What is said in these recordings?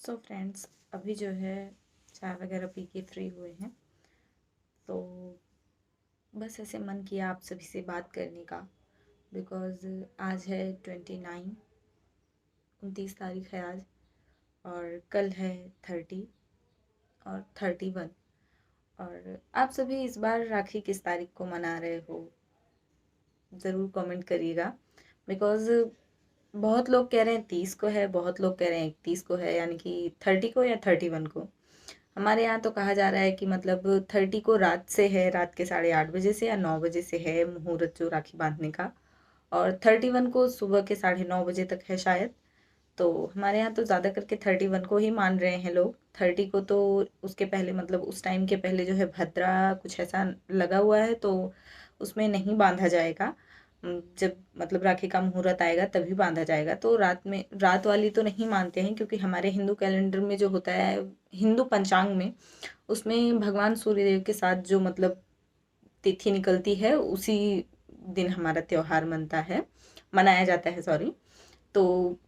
So friends, अभी जो है चाय वगैरह पी के फ्री हुए हैं। तो बस ऐसे मन किया आप सभी से बात करने का। बिकॉज़ आज है 29, 29 तारीख है आज। और कल है 30 और 31। और आप सभी इस बार राखी किस तारीख को मना रहे हो, ज़रूर कमेंट करिएगा। बिकॉज़ बहुत लोग कह रहे हैं 30 को है, बहुत लोग कह रहे हैं 31 को है, यानी कि 30 को या 31 को। हमारे यहाँ तो कहा जा रहा है कि मतलब 30 को रात से है, रात के 8:30 बजे से या 9 बजे से है मुहूर्त जो राखी बांधने का। और 31 को सुबह के 9:30 बजे तक है शायद। तो हमारे यहाँ तो ज़्यादा करके 31 को ही मान रहे हैं लोग। 30 को तो उसके पहले, मतलब उस टाइम के पहले जो है भद्रा कुछ ऐसा लगा हुआ है, तो उसमें नहीं बांधा जाएगा। जब मतलब राखी का मुहूर्त आएगा तभी बांधा जाएगा। तो रात में, रात वाली तो नहीं मानते हैं, क्योंकि हमारे हिंदू कैलेंडर में जो होता है, हिंदू पंचांग में, उसमें भगवान सूर्यदेव के साथ जो मतलब तिथि निकलती है उसी दिन हमारा त्योहार मनाया जाता है, सॉरी। तो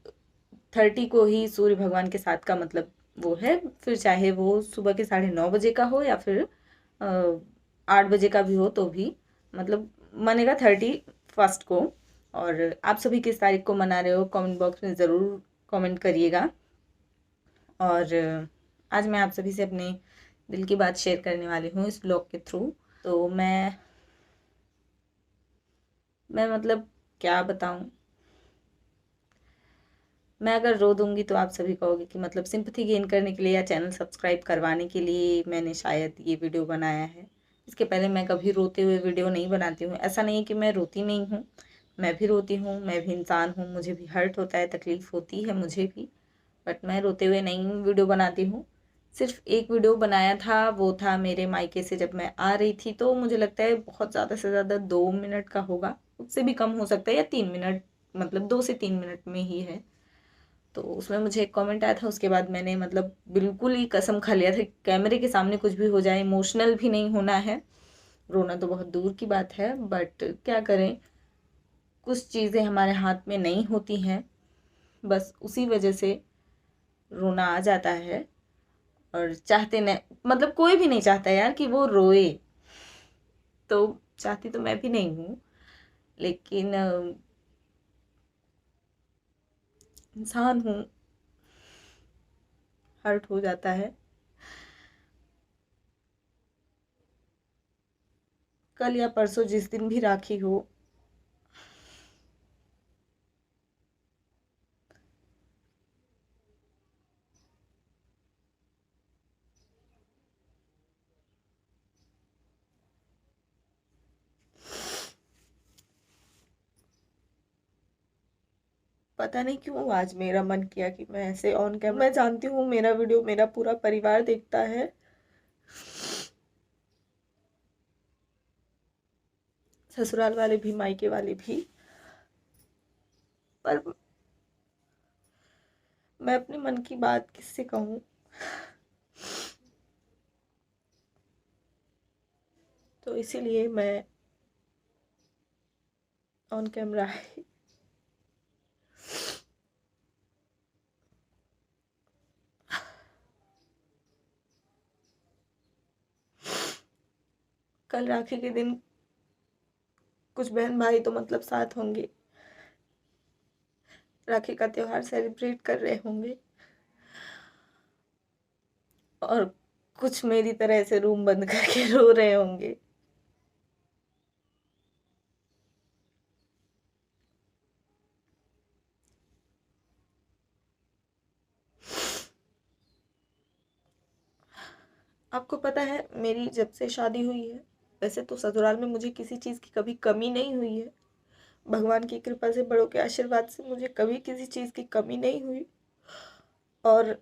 30 को ही सूर्य भगवान के साथ का मतलब वो है। फिर चाहे वो सुबह के 9:30 बजे का हो या फिर 8 बजे का भी हो, तो भी मतलब मनेगा 31 को। और आप सभी किस तारीख को मना रहे हो, कमेंट बॉक्स में ज़रूर कमेंट करिएगा। और आज मैं आप सभी से अपने दिल की बात शेयर करने वाली हूँ इस ब्लॉग के थ्रू। तो मैं मतलब क्या बताऊँ। मैं अगर रो दूंगी तो आप सभी कहोगे कि मतलब सिंपैथी गेन करने के लिए या चैनल सब्सक्राइब करवाने के लिए मैंने शायद ये वीडियो बनाया है। इसके पहले मैं कभी रोते हुए वीडियो नहीं बनाती हूँ। ऐसा नहीं है कि मैं रोती नहीं हूँ, मैं भी रोती हूँ, मैं भी इंसान हूँ, मुझे भी हर्ट होता है, तकलीफ़ होती है मुझे भी। बट मैं रोते हुए नहीं वीडियो बनाती हूँ। सिर्फ एक वीडियो बनाया था, वो था मेरे मायके से जब मैं आ रही थी। तो मुझे लगता है बहुत ज़्यादा से ज़्यादा 2 मिनट का होगा, उससे भी कम हो सकता है, या 3 मिनट, मतलब 2 से 3 मिनट में ही है। तो उसमें मुझे एक कमेंट आया था, उसके बाद मैंने मतलब बिल्कुल ही कसम खा लिया था, कैमरे के सामने कुछ भी हो जाए, इमोशनल भी नहीं होना है। रोना तो बहुत दूर की बात है, बट क्या करें, कुछ चीज़ें हमारे हाथ में नहीं होती हैं, बस उसी वजह से रोना आ जाता है। और चाहते न, मतलब कोई भी नहीं चाहता यार कि वो रोए। तो चाहती तो मैं भी नहीं हूँ, लेकिन इंसान हूँ, हर्ट हो जाता है। कल या परसों जिस दिन भी राखी हो, पता नहीं क्यों आज मेरा मन किया कि मैं ऐसे ऑन कैमरा, मैं जानती हूँ मेरा वीडियो मेरा पूरा परिवार देखता है, ससुराल वाले भी, मायके वाले भी। पर मैं अपने मन की बात किससे कहूँ। तो इसीलिए मैं ऑन कैमरा है। कल राखी के दिन कुछ बहन भाई तो मतलब साथ होंगे, राखी का त्योहार सेलिब्रेट कर रहे होंगे, और कुछ मेरी तरह ऐसे रूम बंद करके रो रहे होंगे। आपको पता है, मेरी जब से शादी हुई है, वैसे तो ससुराल में मुझे किसी चीज़ की कभी कमी नहीं हुई है। भगवान की कृपा से, बड़ों के आशीर्वाद से मुझे कभी किसी चीज़ की कमी नहीं हुई। और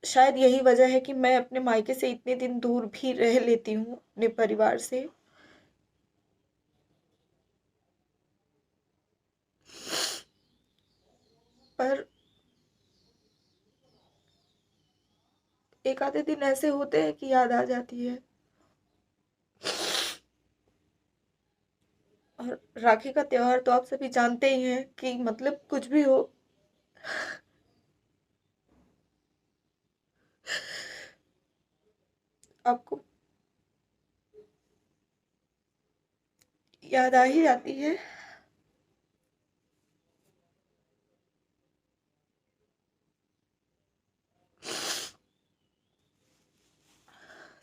शायद यही वजह है कि मैं अपने मायके से इतने दिन दूर भी रह लेती हूँ अपने परिवार से। पर एक आधे दिन ऐसे होते हैं कि याद आ जाती है। और राखी का त्योहार तो आप सभी जानते ही हैं कि मतलब कुछ भी हो, आपको याद आ ही जाती है।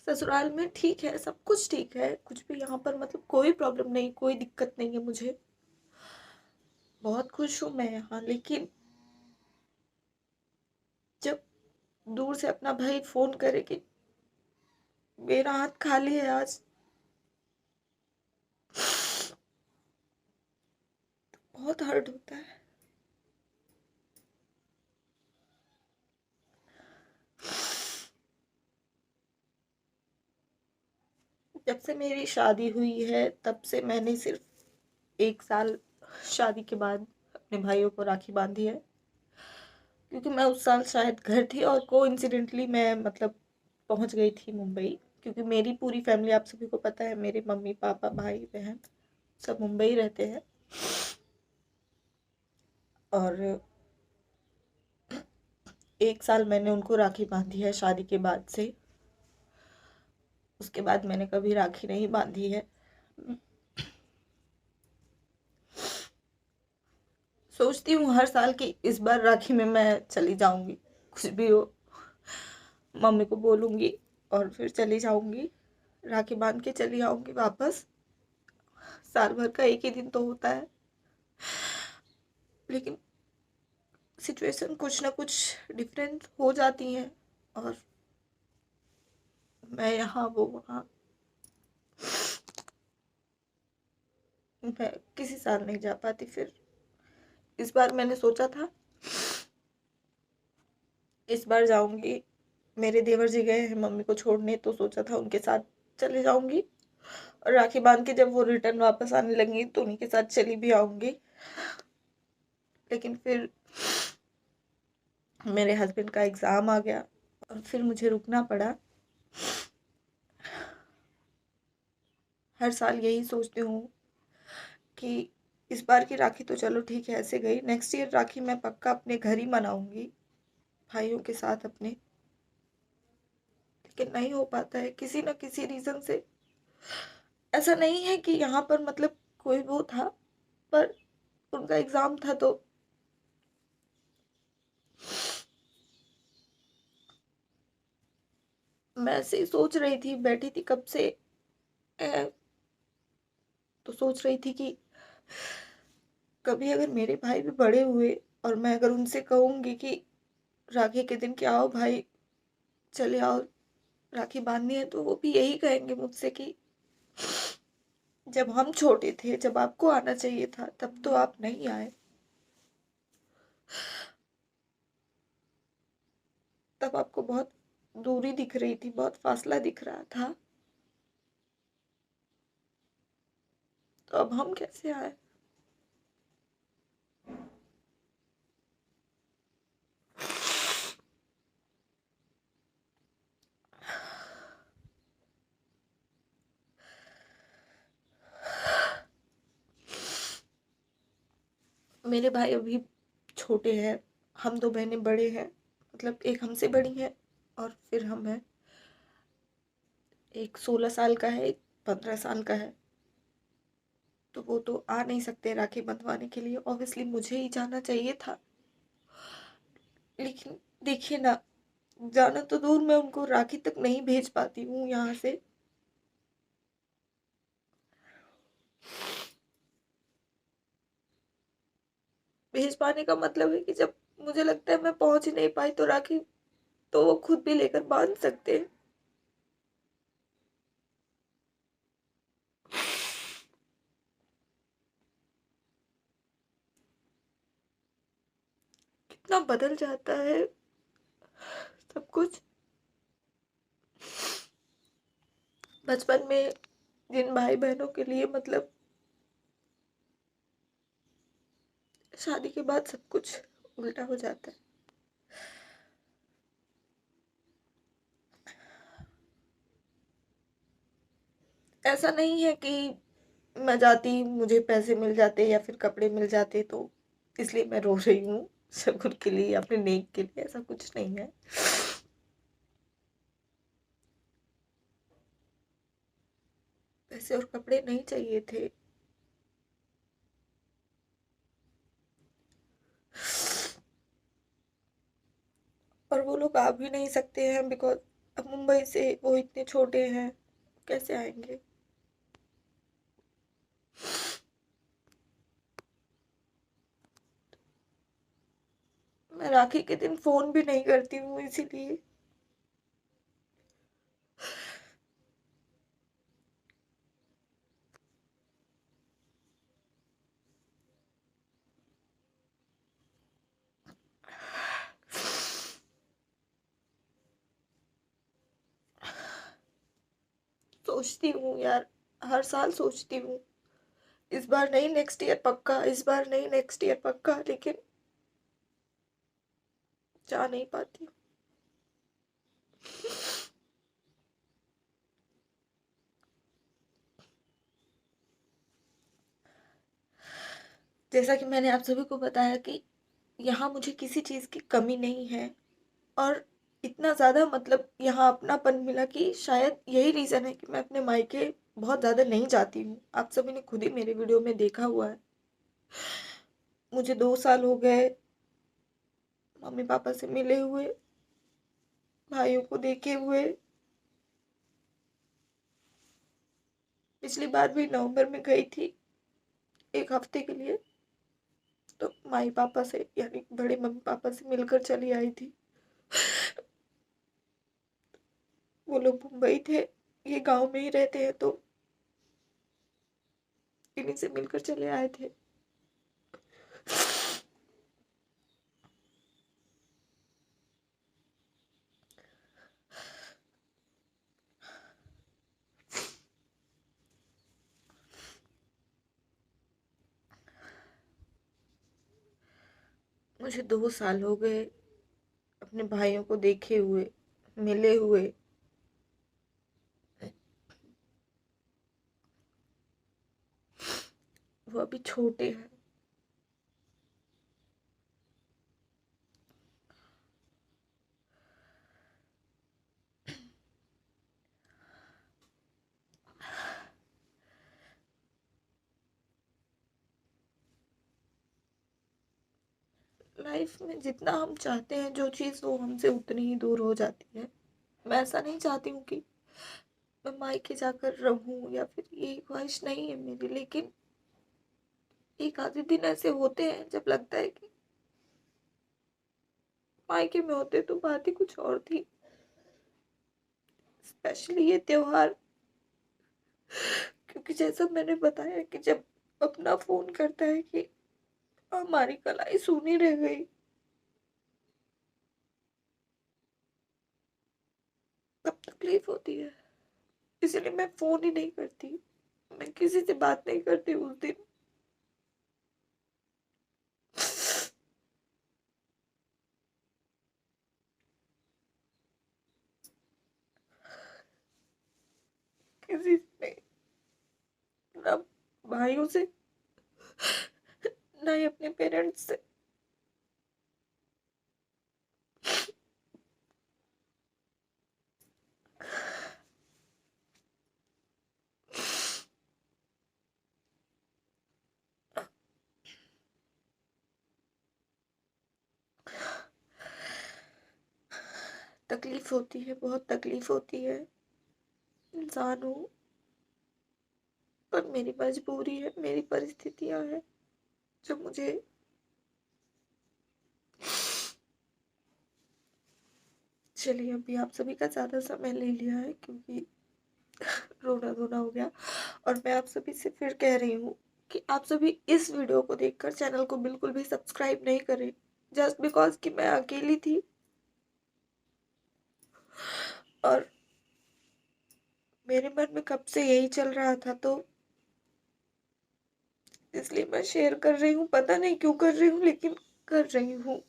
ससुराल में ठीक है, सब कुछ ठीक है, कुछ भी यहाँ पर मतलब कोई प्रॉब्लम नहीं, कोई दिक्कत नहीं है मुझे, बहुत खुश हूँ मैं यहाँ। लेकिन जब दूर से अपना भाई फोन करे कि मेरा हाथ खाली है आज, बहुत हर्ट होता है। जब से मेरी शादी हुई है तब से मैंने सिर्फ 1 साल शादी के बाद अपने भाइयों को राखी बांधी है, क्योंकि मैं उस साल शायद घर थी और कोइंसिडेंटली मैं मतलब पहुंच गई थी मुंबई, क्योंकि मेरी पूरी फैमिली, आप सभी को पता है, मेरे मम्मी पापा भाई बहन सब मुंबई रहते हैं। और 1 साल मैंने उनको राखी बांधी है शादी के बाद से, उसके बाद मैंने कभी राखी नहीं बांधी है। सोचती हूँ हर साल की इस बार राखी में मैं चली जाऊंगी, कुछ भी हो मम्मी को बोलूंगी और फिर चली जाऊंगी, राखी बांध के चली आऊंगी वापस। साल भर का एक ही दिन तो होता है, लेकिन सिचुएशन कुछ ना कुछ डिफरेंट हो जाती हैं, और मैं यहाँ वो वहाँ, मैं किसी साल नहीं जा पाती। फिर इस बार मैंने सोचा था इस बार जाऊंगी, मेरे देवर जी गए हैं मम्मी को छोड़ने, तो सोचा था उनके साथ चले जाऊंगी, और राखी बांध के जब वो रिटर्न वापस आने लगी तो उन्हीं के साथ चली भी आऊंगी। लेकिन फिर मेरे हस्बैंड का एग्ज़ाम आ गया और फिर मुझे रुकना पड़ा। हर साल यही सोचती हूँ कि इस बार की राखी तो चलो ठीक है ऐसे गई, नेक्स्ट ईयर राखी मैं पक्का अपने घर ही मनाऊंगी भाइयों के साथ अपने। लेकिन नहीं हो पाता है किसी न किसी रीज़न से। ऐसा नहीं है कि यहाँ पर मतलब कोई वो था, पर उनका एग्ज़ाम था तो मैं ऐसे ही सोच रही थी, बैठी थी कब से, अ, तो सोच रही थी कि कभी अगर मेरे भाई भी बड़े हुए और मैं अगर उनसे कहूँगी कि राखी के दिन कि आओ भाई चले आओ राखी बांधनी है, तो वो भी यही कहेंगे मुझसे कि जब हम छोटे थे, जब आपको आना चाहिए था, तब तो आप नहीं आए, तब आपको बहुत दूरी दिख रही थी, बहुत फासला दिख रहा था, तो अब हम कैसे आए। मेरे भाई अभी छोटे हैं, हम दो बहनें बड़े हैं, मतलब एक हमसे बड़ी है और फिर हम हैं। एक 16 साल का है, एक 15 साल का है, तो वो तो आ नहीं सकते राखी बंधवाने के लिए, ऑब्वियसली मुझे ही जाना चाहिए था। लेकिन देखिए ना, जाना तो दूर, मैं उनको राखी तक नहीं भेज पाती हूँ यहाँ से। भेज पाने का मतलब है कि जब मुझे लगता है मैं पहुंच ही नहीं पाई तो राखी तो वो खुद भी लेकर बांध सकते हैं। कितना बदल जाता है सब कुछ। बचपन में जिन भाई बहनों के लिए मतलब शादी के बाद सब कुछ उल्टा हो जाता है। ऐसा नहीं है कि मैं जाती मुझे पैसे मिल जाते या फिर कपड़े मिल जाते तो इसलिए मैं रो रही हूँ शगुन के लिए, अपने नेक के लिए, ऐसा कुछ नहीं है। पैसे और कपड़े नहीं चाहिए थे। और वो लोग आ भी नहीं सकते हैं बिकॉज अब मुंबई से वो इतने छोटे हैं, कैसे आएंगे। मैं राखी के दिन फोन भी नहीं करती हूँ इसीलिए। सोचती हूँ यार, हर साल सोचती हूँ, इस बार नहीं नेक्स्ट ईयर पक्का, इस बार नहीं नेक्स्ट ईयर पक्का, लेकिन जा नहीं पाती। जैसा कि मैंने आप सभी को बताया कि यहाँ मुझे किसी चीज़ की कमी नहीं है, और इतना ज़्यादा मतलब यहाँ अपनापन मिला कि शायद यही रीज़न है कि मैं अपने मायके बहुत ज़्यादा नहीं जाती हूँ। आप सभी ने खुद ही मेरे वीडियो में देखा हुआ है। मुझे 2 साल हो गए मम्मी पापा से मिले हुए, भाइयों को देखे हुए। पिछली बार भी नवंबर में गई थी 1 हफ्ते के लिए, तो माई पापा से यानी बड़े मम्मी पापा से मिलकर चली आई थी। वो लोग मुंबई थे, ये गांव में ही रहते हैं, तो इन्हीं से मिलकर चले आए थे। मुझे 2 साल हो गए अपने भाइयों को देखे हुए, मिले हुए। वो अभी छोटे हैं। लाइफ में जितना हम चाहते हैं जो चीज़, वो हमसे उतनी ही दूर हो जाती है। मैं ऐसा नहीं चाहती हूँ कि मैं मायके जाकर रहूं, या फिर ये ख्वाहिश नहीं है मेरी, लेकिन एक आधे दिन ऐसे होते हैं जब लगता है कि मायके में होते तो बात ही कुछ और थी। स्पेशली ये त्योहार, क्योंकि जैसा मैंने बताया कि जब अपना फोन करता है कि हमारी कलाई सूनी रह गई, तब तकलीफ होती है। इसलिए मैं फोन ही नहीं करती, मैं किसी से बात नहीं करती उस दिन। किसी से नहीं, ना भाइयों से, ना ही अपने पेरेंट्स से। तकलीफ होती है, बहुत तकलीफ होती है। इंसान हूँ, पर मेरी मजबूरी है, मेरी परिस्थितियां हैं जो मुझे। चलिए, अभी आप सभी का ज़्यादा समय ले लिया है, क्योंकि रोना धोना हो गया। और मैं आप सभी से फिर कह रही हूँ कि आप सभी इस वीडियो को देखकर चैनल को बिल्कुल भी सब्सक्राइब नहीं करें, जस्ट बिकॉज कि मैं अकेली थी और मेरे मन में कब से यही चल रहा था, तो इसलिए मैं शेयर कर रही हूँ। पता नहीं क्यों कर रही हूँ, लेकिन कर रही हूँ।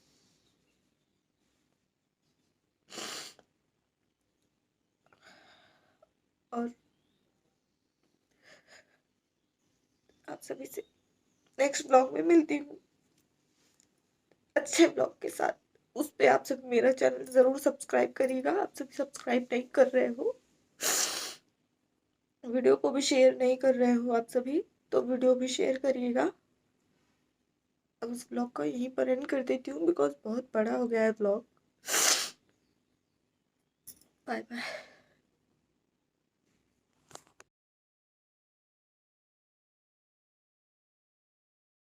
और आप सभी से नेक्स्ट ब्लॉग में मिलती हूँ, अच्छे ब्लॉग के साथ। उस पे आप सब मेरा चैनल जरूर सब्सक्राइब करिएगा, आप सभी सब्सक्राइब नहीं कर रहे हो। वीडियो को भी शेयर नहीं कर रहे हो आप सभी, तो वीडियो भी शेयर करिएगा। अब इस ब्लॉग को यहीं पर एंड कर देती हूँ बिकॉज बहुत बड़ा हो गया है ब्लॉग। Bye bye.